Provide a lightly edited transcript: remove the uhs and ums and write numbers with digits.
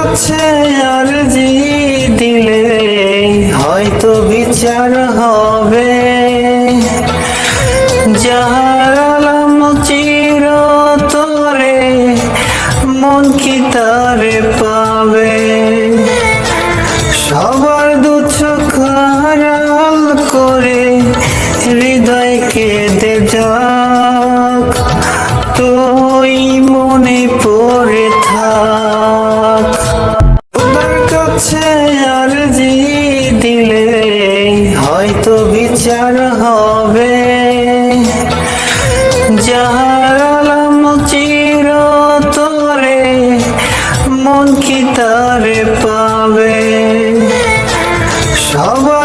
কাছে আরজি দিলে হয়তো বিচার হবে, যাহার আলম চিরতরে মন কি তারে পাবে। সবার দুঃখ আড়াল করে হৃদয় কেঁদে যাক, তুই মনে পড়ে থাক। খোদার কাছে আরজি দিলে হয়তো বিচার হবে, যাহার আলম চিরতরে মন কি তারে পাবে। সবার